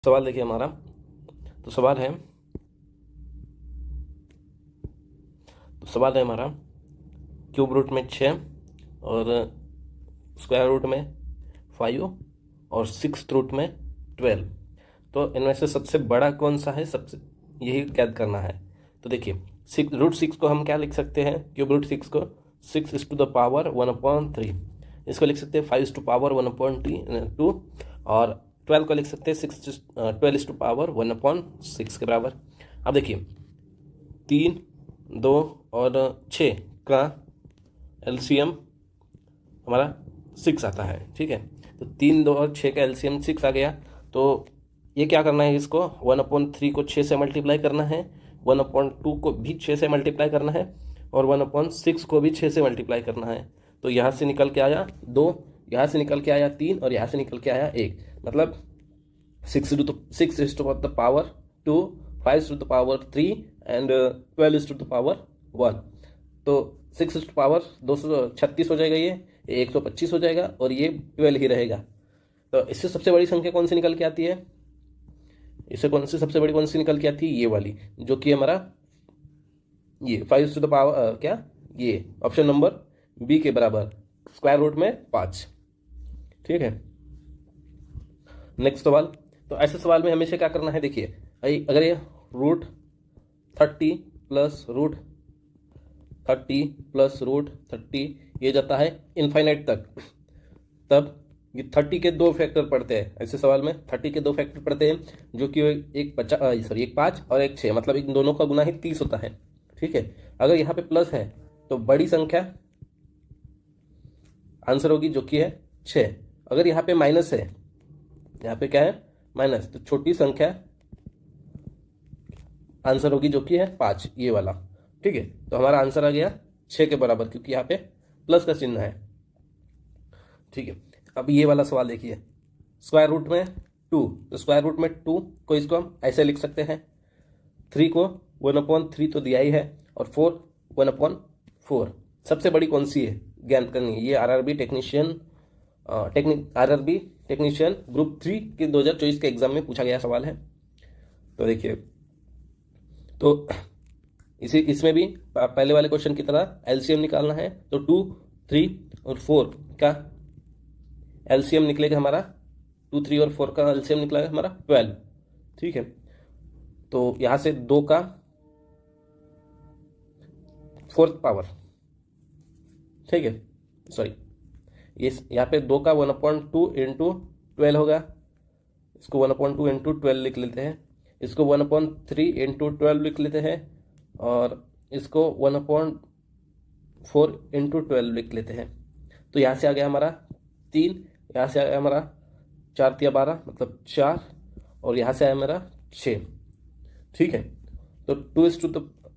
सवाल देखिए हमारा। तो सवाल है हमारा क्यूब रूट में 6 और स्क्वायर रूट में 5 और सिक्स रूट में 12। तो इनमें से सबसे बड़ा कौन सा है, सबसे यही कैद करना है। तो देखिए √6 को हम क्या लिख सकते हैं, क्यूब रूट 6 को 6⁻1/3, इसको लिख सकते हैं 5⁻1/2 और 12 को लिख सकते हैं 12⁻1/6 के बराबर। अब देखिए 3, 2 और 6 का एलसीएम हमारा 6 आता है, ठीक है। तो 3, 2 और 6 का एलसीएम 6 आ गया। तो ये क्या करना है, इसको 1/3 को 6 से मल्टीप्लाई करना है, 1/2 को भी 6 से मल्टीप्लाई करना है और 1/6 को भी 6 से मल्टीप्लाई करना है। तो यहाँ से निकल के आया 2, यहाँ से निकल के आया 3 और यहाँ से निकल के आया 1। मतलब 6⁻2, 5⁻3 एंड 12⁻1। तो 6⁻236 हो जाएगा, ये 125 हो जाएगा और ये 12 ही रहेगा। तो इससे सबसे बड़ी संख्या कौन सी निकल के आती है, इससे सबसे बड़ी कौन सी निकल के आती है, ये वाली, जो कि हमारा ये 5 क्या, ये ऑप्शन नंबर बी के बराबर, स्क्वायर रूट में 5, ठीक है। नेक्स्ट सवाल। तो ऐसे सवाल में हमेशा क्या करना है, देखिए अगर ये √30 प्लस √30 ये जाता है इनफाइनाइट तक, तब ये 30 के 2 फैक्टर पड़ते हैं। ऐसे सवाल में 30 के 2 फैक्टर पड़ते हैं, जो कि एक 5 और एक 6, मतलब इन दोनों का गुना ही 30 होता है, ठीक है। अगर यहाँ पे प्लस है तो बड़ी संख्या आंसर होगी, जो कि है 6। अगर यहाँ पे माइनस है, यहाँ पे क्या है, माइनस, तो छोटी संख्या आंसर होगी, जो कि है 5, ये वाला, ठीक है। तो हमारा आंसर आ गया 6 के बराबर, क्योंकि यहाँ पे प्लस का चिन्ह है, ठीक है। अब ये वाला सवाल देखिए, स्क्वायर रूट में 2, तो स्क्वायर रूट में 2 को इसको हम ऐसे लिख सकते हैं, 3 को 1/3 तो दिया ही है और 4 1/4। सबसे बड़ी कौन सी है, ज्ञान करनी है। ये आरआरबी टेक्नीशियन ग्रुप 3 के 2024 के एग्जाम में पूछा गया सवाल है। तो देखिए, तो इसमें भी पहले वाले क्वेश्चन की तरह एलसीएम निकालना है। तो 2, 3 और 4 का एलसीएम निकलेगा हमारा, 2, 3 और 4 का एलसीएम निकलेगा हमारा 12, ठीक है। तो यहाँ से 2 का 4th पावर, ठीक है, सॉरी, ये यहाँ पे 2 का 1/2 इंटू 12 होगा, इसको 1/2 इंटू 12 लिख लेते हैं, इसको 1/3 इंटू 12 लिख लेते हैं और इसको 1/4 इंटू 12 लिख लेते हैं। तो यहाँ से आ गया हमारा 3, यहाँ से आ गया हमारा 4 × 12 मतलब 4 और यहाँ से आया हमारा 6, ठीक है। तो 2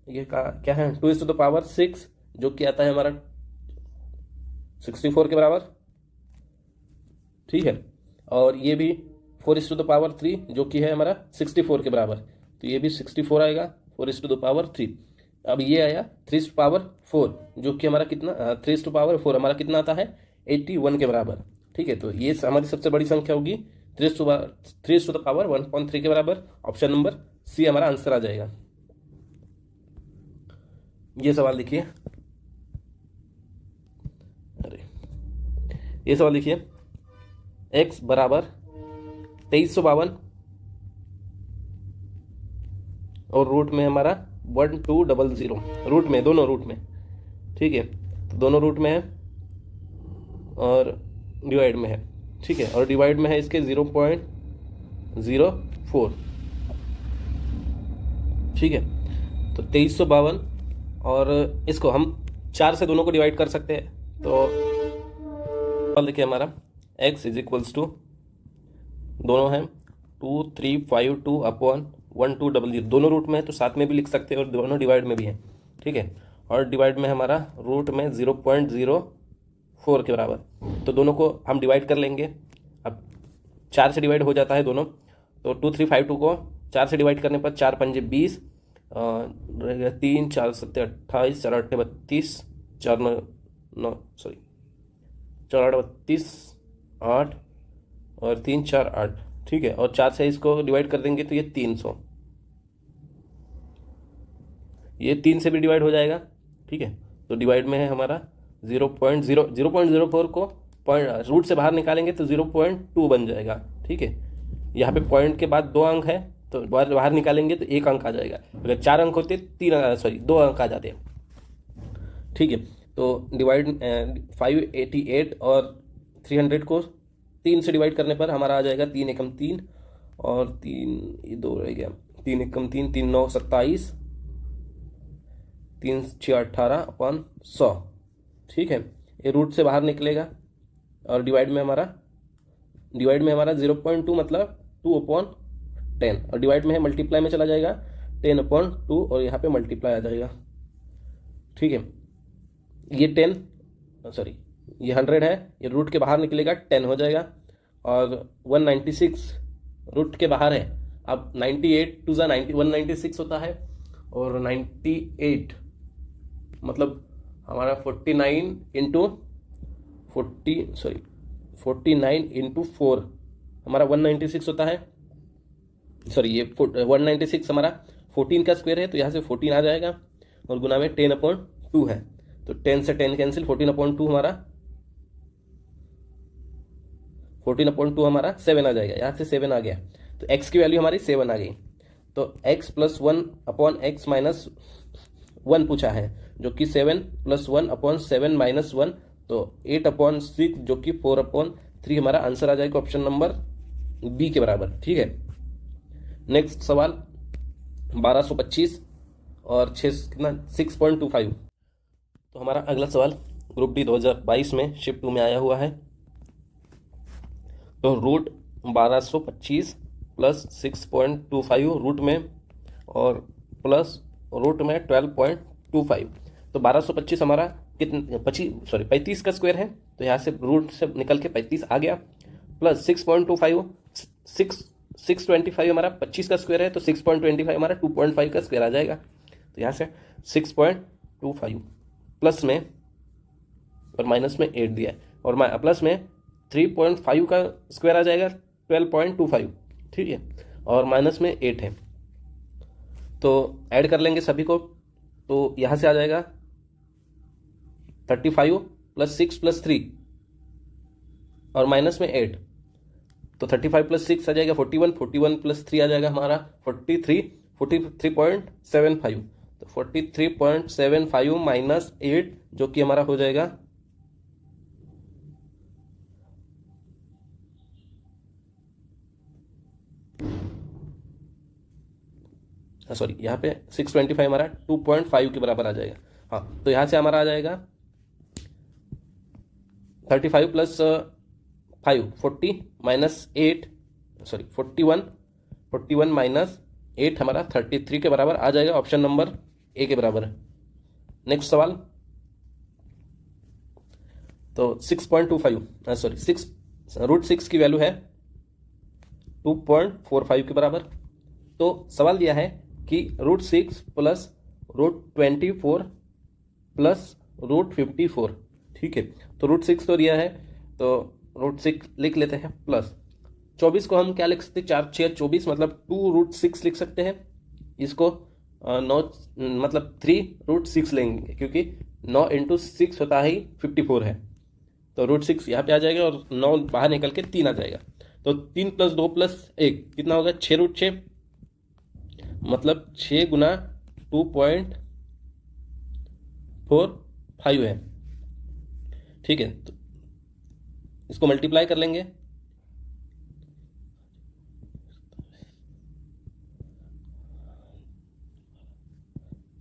ये क्या है, 2⁻6, जो कि आता है हमारा 64 के बराबर, ठीक है। और ये भी 4⁻3, जो कि है हमारा 64 के बराबर, तो ये भी 64 आएगा, 4⁻3। अब ये आया 3⁻4, जो कि हमारा कितना, 3⁻4 हमारा कितना आता है, 81 के बराबर, ठीक है। तो ये हमारी सबसे बड़ी संख्या होगी 3⁻1/3 के बराबर। ऑप्शन नंबर सी हमारा आंसर आ जाएगा। ये सवाल देखिए, ये सवाल देखिए, x बराबर 2352 और रूट में हमारा 1200, रूट में, दोनों रूट में, ठीक है। तो दोनों रूट में है और डिवाइड में है, ठीक है, और डिवाइड में है इसके 0.04, ठीक है। तो 2352 और इसको हम 4 से दोनों को डिवाइड कर सकते हैं। तो देखिए हमारा x = दोनों हैं 2352/1200, दोनों रूट में है तो साथ में भी लिख सकते हैं और दोनों डिवाइड में भी है, ठीक है। और डिवाइड में हमारा रूट में 0.04 के बराबर, तो दोनों को हम डिवाइड कर लेंगे। अब 4 से डिवाइड हो जाता है दोनों, तो 2352 को 4 से डिवाइड करने पर 4 × 5 = 20, 3 4 7 28, 4 8 32, 4 9 8 32, 8 और 3 4 8, ठीक है, और 4 से इसको डिवाइड कर देंगे तो ये 300, ये 3 से भी डिवाइड हो जाएगा। ठीक है, तो डिवाइड में है हमारा 0.04 को पॉइंट रूट से बाहर निकालेंगे तो 0.2 बन जाएगा। ठीक है, यहाँ पे पॉइंट के बाद 2 अंक है तो बाहर निकालेंगे तो 1 अंक आ जाएगा। अगर 4 अंक होते 2 अंक आ जाते हैं। ठीक है, तो डिवाइड 588 और 300 को 3 से डिवाइड करने पर हमारा आ जाएगा 3 एकम 3 और 3 ये 2 रह गया, 3 एकम 3, 3 9 27, 3 6 18/100। ठीक है, ये रूट से बाहर निकलेगा और डिवाइड में हमारा 0.2 मतलब 2/10, और डिवाइड में है मल्टीप्लाई में चला जाएगा 10/2 और यहाँ पे मल्टीप्लाई आ जाएगा। ठीक है, ये 100 है, ये रूट के बाहर निकलेगा 10 हो जाएगा, और 196 रूट के बाहर है। अब 98 टू 196 होता है, और 98 मतलब हमारा 49 इंटू 4 हमारा 196 होता है। ये 196 हमारा 14 का स्क्वायर है, तो यहाँ से 14 आ जाएगा, और गुना में 10/2 है, तो 10 से 10 कैंसिल, 14/2 हमारा 7 आ जाएगा। यहाँ से 7 आ गया, तो x की वैल्यू हमारी 7 आ गई। तो x + 1/x - 1 पूछा है, जो कि 7 + 1/7 - 1, तो 8/6 जो कि 4/3 हमारा आंसर आ जाएगा ऑप्शन नंबर बी के बराबर। ठीक है, नेक्स्ट सवाल 1225 और 6.25। तो हमारा अगला सवाल ग्रुप डी 2022 में शिफ्ट 2 में आया हुआ है। तो रूट 1225 प्लस 6.25 रूट में और प्लस रूट में 12.25, तो 1225 हमारा 35 का स्क्वायर है, तो यहाँ से रूट से निकल के 35 आ गया, प्लस 6.25 625 हमारा 25 का स्क्वायर है, तो 6.25 हमारा 2.5 का स्क्वायर आ जाएगा। तो यहाँ से 6.25 प्लस में और माइनस में 8 दिया है, और प्लस में 3.5 का स्क्वायर आ जाएगा 12.25। ठीक है, और माइनस में 8 है, तो ऐड कर लेंगे सभी को, तो यहाँ से आ जाएगा 35 + 6 + 3 और माइनस में 8, तो 35 + 6 आ जाएगा 41, 41 + 3 आ जाएगा हमारा 43.75, तो 43.75 माइनस 8 जो कि हमारा हो जाएगा यहाँ पे 625 हमारा 2.5 के बराबर आ जाएगा। हाँ, तो यहाँ से हमारा आ जाएगा 35 + 5 40 माइनस 8 41 माइनस 8 हमारा 33 के बराबर आ जाएगा, ऑप्शन नंबर ए के बराबर है। नेक्स्ट सवाल, तो 6.25 √6 की वैल्यू है 2.45 के बराबर। तो सवाल दिया है कि √6 प्लस √24 प्लस √54। ठीक है, तो √6 तो दिया है, तो √6 लिख लेते हैं, प्लस 24 को हम क्या लिख सकते हैं, 4 6 24 मतलब 2√6 लिख सकते हैं। इसको 9 मतलब 3√6 लेंगे, क्योंकि 9 × 6 होता ही 54 है, तो √6 यहाँ पे आ जाएगा और 9 बाहर निकल के 3 आ जाएगा, तो 3 + 2 + 1 कितना होगा, 6√6 मतलब 6 × 2.45 है। ठीक है, तो इसको मल्टीप्लाई कर लेंगे,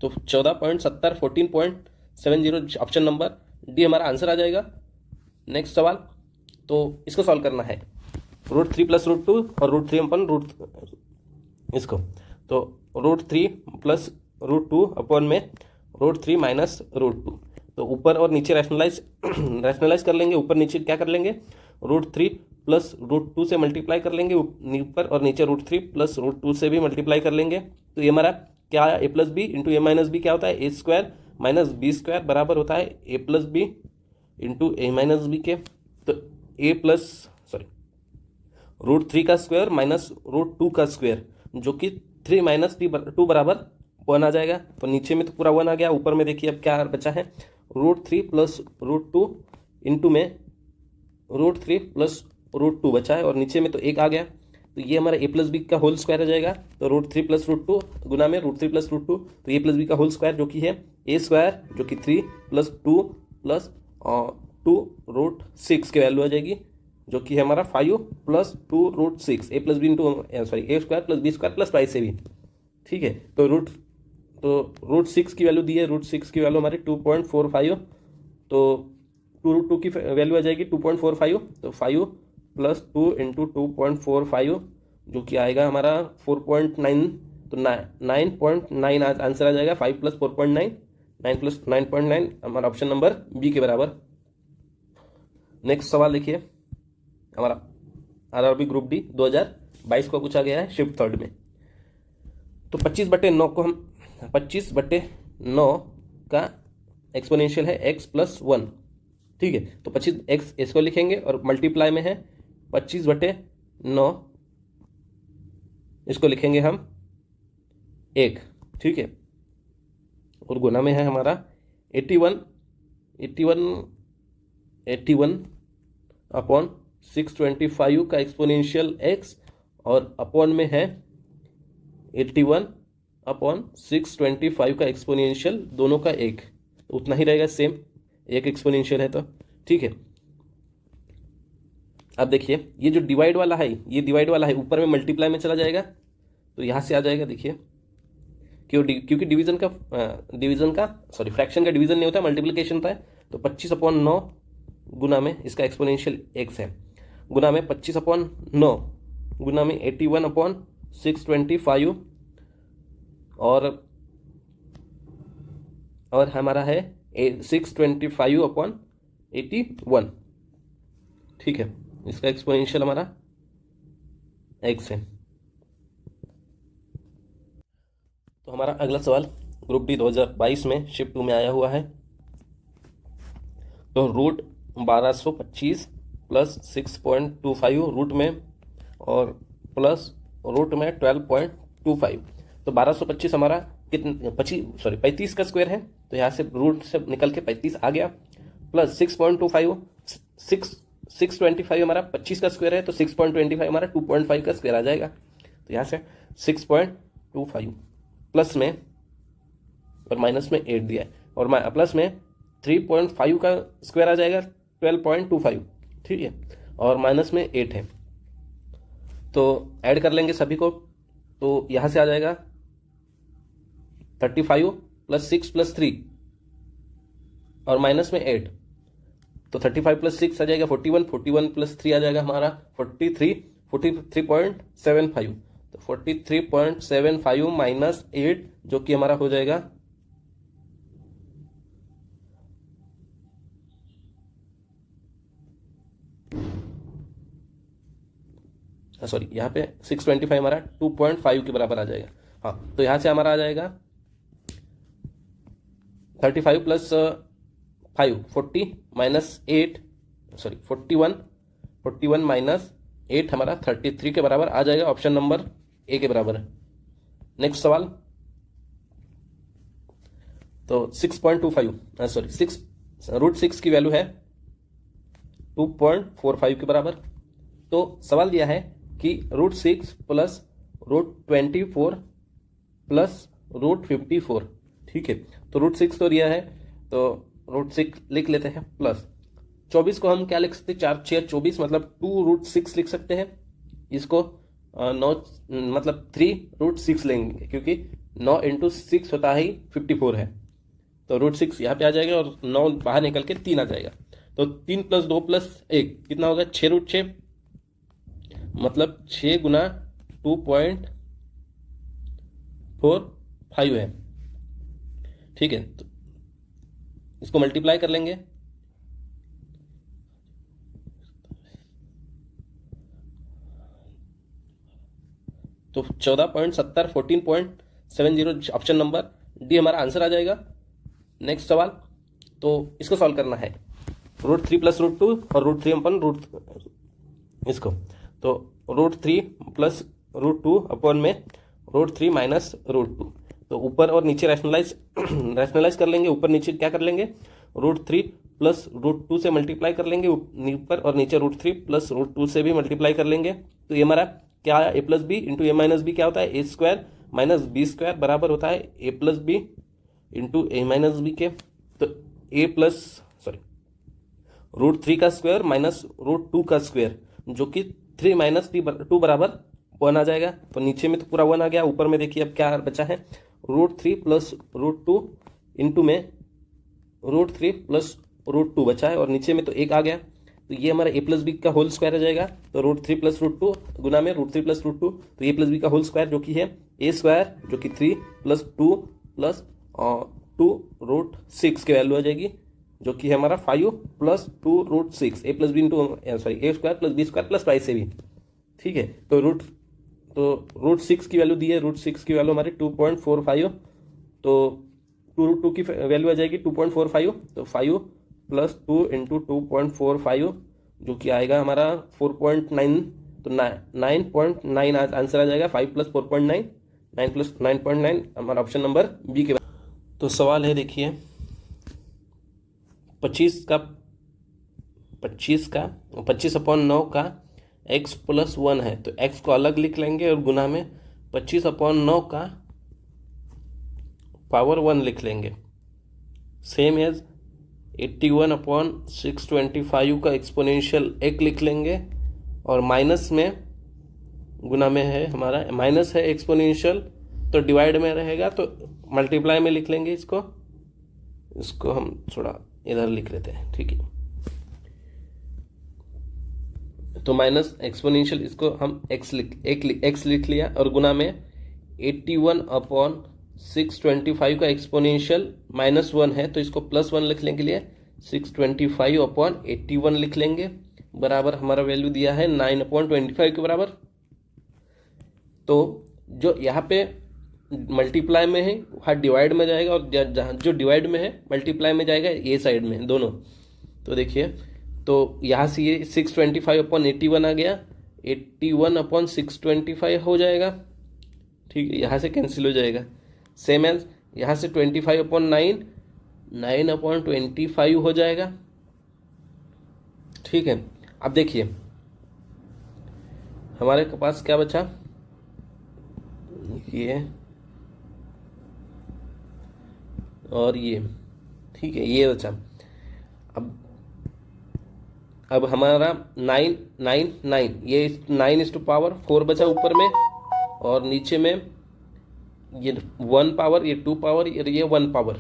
तो 14.70 14.70 ऑप्शन नंबर डी हमारा आंसर आ जाएगा। नेक्स्ट सवाल, तो इसको सॉल्व करना है, √3 + √2 और √3 अपन इसको, तो √3 + √2 अपन में √3 माइनस √2, तो ऊपर और नीचे रैशनलाइज कर लेंगे, ऊपर नीचे क्या कर लेंगे, √3 + √2 से मल्टीप्लाई कर लेंगे ऊपर, और नीचे √3 + √2 से भी मल्टीप्लाई कर लेंगे, तो ये हमारा क्या आया, a + b × a - b क्या होता है, a² - b² बराबर होता है a + b × a - b के, तो √3 का स्क्वायर माइनस √2 का स्क्वायर, जो कि 3 माइनस 2 बराबर 1 आ जाएगा। तो नीचे में तो पूरा 1 आ गया, ऊपर में देखिए अब क्या बचा है, √3 प्लस √2 इंटू में √3 प्लस √2 बचा है, और नीचे में तो 1 आ गया। तो ये हमारा a प्लस बी का होल स्क्वायर आ जाएगा। तो √3 प्लस √2 गुना में √3 प्लस √2, तो a प्लस बी का होल स्क्वायर जो कि है a स्क्वायर, जो कि 3 प्लस 2 प्लस 2√6 की वैल्यू आ जाएगी, जो कि है हमारा 5 plus 2√6, a plus B into sorry a square plus B square plus 5 से भी, ठीक है। तो √6 की वैल्यू दी है, √6 की वैल्यू हमारी 2.45, तो 2√2 की वैल्यू आ जाएगी 2.45, तो 5 प्लस 2 इंटू 2.45, जो कि आएगा हमारा 4.9, तो 9.9 आंसर आ जाएगा। 5 प्लस 4.9, 9 प्लस 9.9 हमारा ऑप्शन नंबर बी के बराबर। नेक्स्ट सवाल देखिए, हमारा आरआरबी ग्रुप डी 2022 को पूछा गया है शिफ्ट थर्ड में। तो 25/9 को हम 25/9 का एक्सपोनेंशियल है x प्लस 1, ठीक है। तो 25x इसको लिखेंगे और मल्टीप्लाई में है 25/9, इसको लिखेंगे हम 1, ठीक है। और गुना में है हमारा 81 अपॉन 625 का एक्सपोनेंशियल x, और अपॉन में है 81 अपॉन 625 का एक्सपोनेंशियल, दोनों का 1, उतना ही रहेगा सेम, एक एक्सपोनेंशियल है तो, ठीक है। अब देखिए ये जो डिवाइड वाला है, ये डिवाइड वाला है ऊपर में मल्टीप्लाई में चला जाएगा, तो यहाँ से आ जाएगा, देखिए क्योंकि फ्रैक्शन का डिवीजन नहीं होता, मल्टीप्लिकेशन होता है। तो 25/9 गुना में इसका एक्सपोनेंशियल x है, गुना में 25/9 गुना में 81/625, और हमारा है 625/81, ठीक है। इसका एक्सपोनेंशियल हमारा x है। तो हमारा अगला सवाल ग्रुप डी 2022 में शिफ्ट 2 में आया हुआ है। तो √1225 प्लस 6.25 रूट में, और प्लस रूट में 12.25, तो 1225 हमारा कितने 35 का स्क्वायर है, तो यहाँ से रूट से निकल के 35 आ गया, प्लस 6.25 हमारा 25 का स्क्वायर है, तो 6.25 हमारा 2.5 का स्क्वायर आ जाएगा। तो यहाँ से 6.25 प्लस में और माइनस में 8 दिया है, और प्लस में 3.5 का स्क्वायर आ जाएगा 12.25, ठीक है, और माइनस में 8 है। तो ऐड कर लेंगे सभी को, तो यहाँ से आ जाएगा 35 प्लस 6 प्लस 3 और माइनस में 8, तो 35 प्लस 6 आ जाएगा 41, 41 प्लस 3 आ जाएगा हमारा 43.75, तो 43.75 माइनस 8, जो कि हमारा हो जाएगा सॉरी यहाँ पे 625 हमारा 2.5 के बराबर आ जाएगा। हाँ, तो यहाँ से हमारा आ जाएगा 35 प्लस 5 40 माइनस 8 सॉरी 41 माइनस 8 हमारा 33 के बराबर आ जाएगा, ऑप्शन नंबर ए के बराबर है। नेक्स्ट सवाल, तो 6.25 सॉरी √6 की वैल्यू है 2.45 के बराबर। तो सवाल दिया है कि √6 प्लस √24 प्लस √54, ठीक है। तो √6 तो दिया है, तो √6 लिख लेते हैं, प्लस 24 को हम क्या लिख सकते हैं, 4 6 24, मतलब 2√6 लिख सकते हैं। इसको 9 मतलब 3√6 लेंगे, क्योंकि 9 इंटू 6 होता ही 54 है, तो √6 यहाँ पे आ जाएगा, और 9 बाहर निकल के 3 आ जाएगा। तो 3 प्लस 2 प्लस 1 कितना होगा, 6√6, मतलब 6 गुना 2.45 है, ठीक है। तो इसको मल्टीप्लाई कर लेंगे, तो 14.70 14.70 ऑप्शन नंबर डी हमारा आंसर आ जाएगा। नेक्स्ट सवाल, तो इसको सॉल्व करना है, √3 प्लस √2 और √3 अपन इसको, तो √3 प्लस √2 अपॉन में √3 माइनस √2। तो ऊपर और नीचे रैशनलाइज कर लेंगे, ऊपर नीचे क्या कर लेंगे, √3 प्लस √2 से मल्टीप्लाई कर लेंगे, ऊपर और नीचे √3 प्लस √2 से भी मल्टीप्लाई कर लेंगे। तो ये हमारा क्या आया, ए plus B into A minus B क्या होता है, a² माइनस b² बराबर होता है a plus B into A minus B के। तो √3 का स्क्वायर माइनस √2 का स्क्वायर जो कि 3 माइनस 2 बराबर 1 आ जाएगा। तो नीचे में तो पूरा 1 आ गया, ऊपर में देखिए अब क्या बचा है, √3 प्लस √2 इंटू में √3 प्लस √2 बचा है और नीचे में तो 1 आ गया। तो ये हमारा a प्लस बी का होल स्क्वायर आ जाएगा। तो √3 प्लस √2 गुना में √3 प्लस √2, तो a प्लस बी का होल स्क्वायर जो कि है a² जो कि 3 प्लस 2 प्लस 2√6 की वैल्यू आ जाएगी जो कि है हमारा 5 plus 2√6 a plus B into a² plus b² plus twice से भी। ठीक है, तो √6 की वैल्यू दी है, √6 की वैल्यू हमारी 2.45, तो 2√2 की वैल्यू आ जाएगी 2.45, तो 5 प्लस 2 इंटू 2.45 जो कि आएगा हमारा 4.9, तो 9.9 आंसर आ जाएगा। 5 प्लस 4.9, 9 प्लस 9.9 हमारा ऑप्शन नंबर बी के। तो सवाल है देखिए 25/9 का x प्लस 1 है, तो x को अलग लिख लेंगे और गुना में 25/9 का पावर 1 लिख लेंगे। सेम एज 81/625 का एक्सपोनेंशियल 1 लिख लेंगे और माइनस में गुना में है हमारा माइनस है एक्सपोनेंशियल, तो डिवाइड में रहेगा तो मल्टीप्लाई में लिख लेंगे। इसको हम थोड़ा इधर लिख लेते हैं, ठीक है। तो माइनस एक्सपोनेंशियल इसको हम x लिख लिया और गुना में 81/625 का एक्सपोनेंशियल -1 है, तो इसको +1 लिखने के लिए 625/81 लिख लेंगे, बराबर हमारा वैल्यू दिया है 9/25 के बराबर। तो जो यहाँ पे मल्टीप्लाई में है वहाँ डिवाइड में जाएगा और जहाँ जो डिवाइड में है मल्टीप्लाई में जाएगा, ये साइड में दोनों। तो देखिए, तो यहाँ से ये 625/81 आ गया, 81/625 हो जाएगा, ठीक है, यहाँ से कैंसिल हो जाएगा। सेम एज यहाँ से 25/9 9/25 हो जाएगा, ठीक है। अब देखिए हमारे पास क्या बचा, ये और ये, ठीक है, ये बचा। अब हमारा 9 9 9 ये 9/4 बचा ऊपर में और नीचे में ये 1 पावर, ये 2 पावर, ये 1 पावर,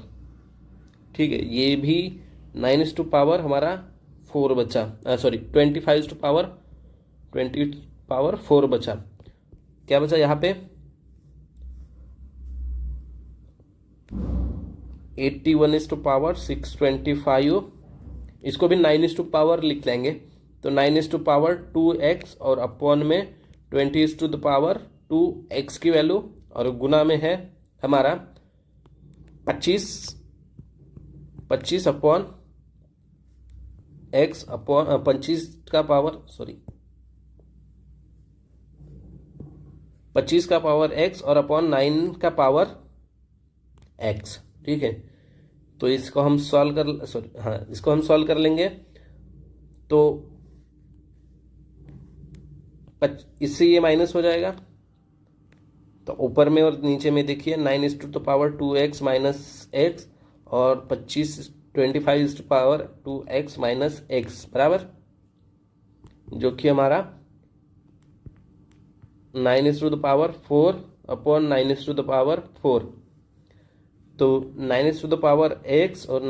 ठीक है। ये भी 9/4 हमारा 4 बचा, 25/4 बचा। क्या बचा यहाँ पे 81/625, इसको भी 9/4 लिख लेंगे, तो 9/2x और अपॉन में 20/2x की वैल्यू और गुना में है हमारा 25 अपॉन x अपॉन 25 का पावर x और अपॉन 9 का पावर x, ठीक है। तो इसको हम सॉल्व कर लेंगे। तो इससे ये माइनस हो जाएगा, तो ऊपर में और नीचे में देखिए 9/2x माइनस x और 25/2x माइनस x बराबर, जो कि हमारा 9/4 अपॉन 9/4। तो 9/x और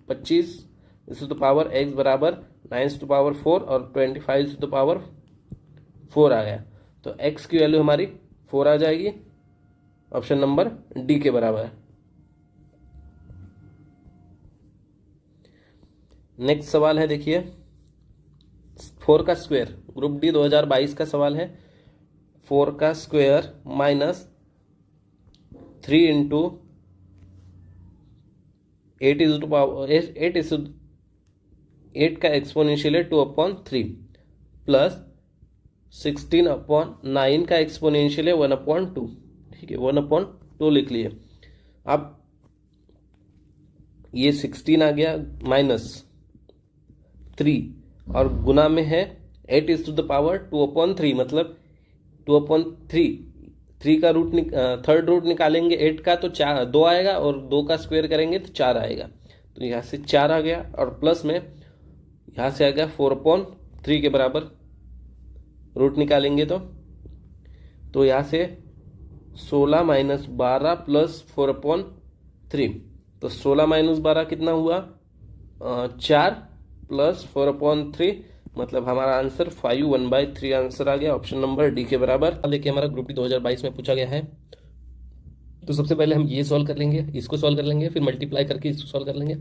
25/x बराबर 9/4 और 25/4 आ गया। तो x की वैल्यू हमारी 4 आ जाएगी, ऑप्शन नंबर डी के बराबर है। नेक्स्ट सवाल है देखिए 4 का स्क्वायर, ग्रुप डी 2022 का सवाल है। 4 का स्क्वायर माइनस 3 इंटू 8 का एक्सपोनेंशियल है 2/3 प्लस 16/9 का एक्सपोनेंशियल है 1/2, ठीक है, 1/2 लिख लिए। अब ये 16 आ गया -3 और गुना में है 8⁻², मतलब 2/3, 3 का रूट थर्ड रूट निकालेंगे 8 का तो 2 आएगा, और 2 का स्क्वायर करेंगे तो 4 आएगा। तो यहाँ से 4 आ गया, और प्लस में यहाँ से आ गया 4/3 के बराबर, रूट निकालेंगे तो यहाँ से 16 - 12 + 4/3, तो 16 - 12 कितना हुआ, 4 + 4/3, मतलब हमारा आंसर 5/1/3 आंसर आ गया, ऑप्शन नंबर डी के बराबर। अब देखिए हमारा ग्रुप डी 2022 में पूछा गया है। तो सबसे पहले हम ये सॉल्व कर लेंगे, इसको सॉल्व कर लेंगे, फिर मल्टीप्लाई करके इसको सॉल्व कर लेंगे।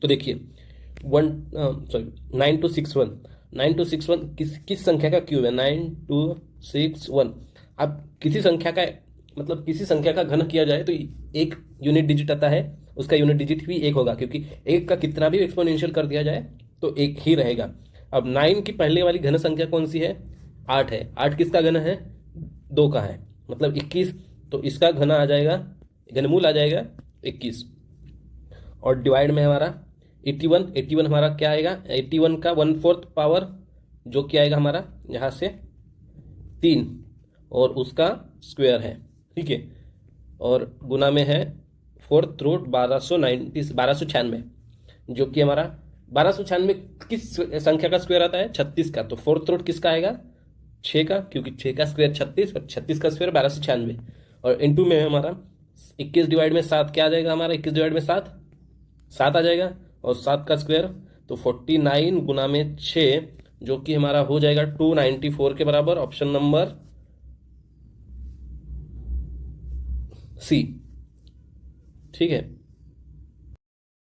तो देखिए 9 2 6 1 किस संख्या का क्यूब है, 9 2 6 1। अब किसी संख्या का मतलब किसी संख्या का घन किया जाए तो एक यूनिट डिजिट आता है, उसका यूनिट डिजिट भी एक होगा, क्योंकि एक का कितना भी एक्सपोनेंशियल कर दिया जाए तो एक ही रहेगा। अब 9 की पहले वाली घन संख्या कौन सी है, 8 है। 8 किसका घन है, 2 का है, मतलब 21, तो इसका घन आ जाएगा, घनमूल आ जाएगा 21। और डिवाइड में हमारा 81 हमारा क्या आएगा, 81 का 1/4 पावर, जो क्या आएगा हमारा यहाँ से 3, और उसका स्क्वायर है, ठीक है। और गुना में है 4th रूट 1296, जो कि हमारा 1296 किस संख्या का स्क्वायर आता है, 36 का। तो 4th रूट किसका आएगा, 6 का, क्योंकि 6 का स्क्वायर 36 और 36 का स्क्वायर 1296। और इनटू में हमारा 21 डिवाइड में 7 क्या आ जाएगा हमारा, 21 डिवाइड में 7 आ जाएगा, और 7 का स्क्वायर तो 49 गुना में 6, जो कि हमारा हो जाएगा 294 के बराबर, ऑप्शन नंबर सी, ठीक है।